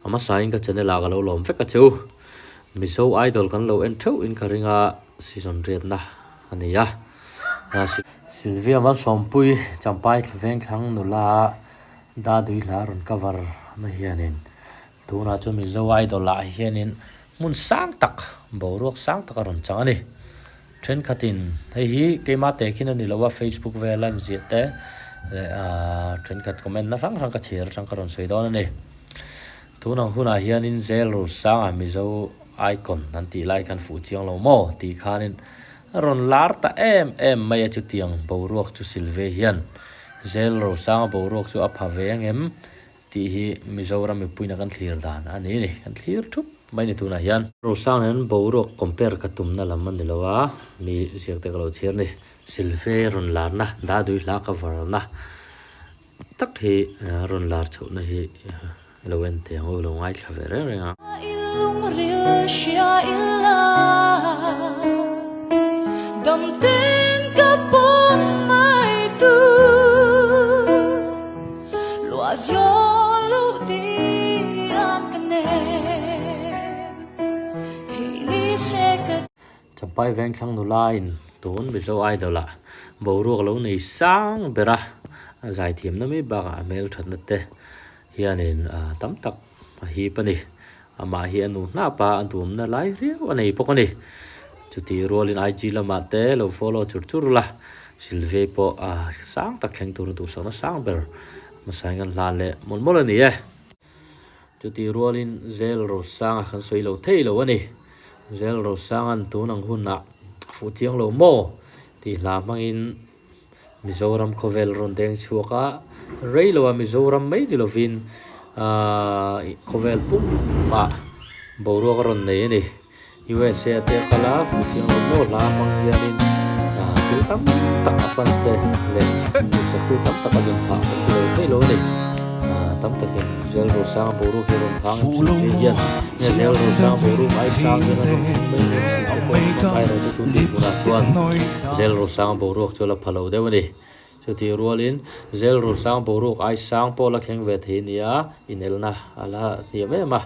ama sain ka channel aga lo lom fek ka chu miso idol kan lo en thau in karinga season red na ania na Sylvia mal sompui champai thleng thang nula da dui la ron cover na hianin tuna chu miso idol la hianin mun sang tak borok sang tak ron chang ani trend khatin hi keima te khin ani lawa Facebook velan ziate trend khat comment na rang ka cher rang ka ron soi don ani tuna huna hianin zel ro sang a mizo icon nan ti lai kan fu chiang lo mo ti khanin ron lar ta em mai chu tiang borok chu silve hian zel ro sang borok chu a phaweng em ti hi mizoram mi puina kan thlir dan ani ni kan thlir thup mai ni tuna hian ro sang hen borok compare ka tumna lamman dilawa mi ziak te kalo thir ni silve ron lar na da dui la ka var na tak hi ron lar chu na hi lowen te ngo lo ngai khavere renga ilum rilsha illa dam ten ka pom mai tu lo azyo lo di an kane thini seket champai veng thang nu lain tun bi zo ai dola borok lo nei sang bera zai thiam na mi ba mel that na te hianin tam tak hi pani ama hi anu na pa antum na lai riu anei pokani chuti rolin IG lama te lo follow chur la silve po sang tak kheng tur tu so na sang ber masangan la le mol ani e chuti rolin zel ro sang khan soi lo thei lo ani zel ro sang an tu nang hun na fu chiang lo mo ti la mangin Mizoram khovel ron deng chuaka reilo Mizoram mai dilovin khovel pum ma boro ron nei ni USA te kala fu chiang lo la mang hianin thil tam tak fans te le sa ku tam tak adun pha lo thelo ni tam tak zel ro sang boro ke ron phang chi hian zel ro sang boro ai sang ni ron ai ro chu tun di pura tuan zel ro sang boro chola phalo dewani chuti rolin zel ro sang borok ai sang pola kheng ve thinia inelna ala niame ma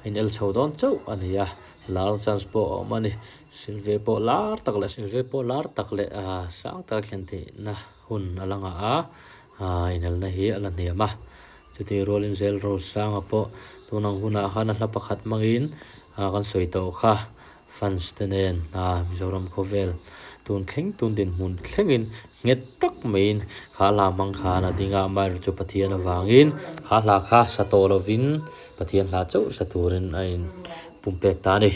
inel chodon chau ania lal chance po mani silve po lar takle sang ta khen the na hun alanga inel na hi ala niama chuti rolin zel ro sang po tunang huna khana hla pakhat mangin kan soi to kha fans tenen Mizoram khovel tun thleng tun din mun thlengin nget tak main khala mang khana dinga mar chu pathian awangin khala kha satolovin pathian hla chau saturin ain pumpek ta ni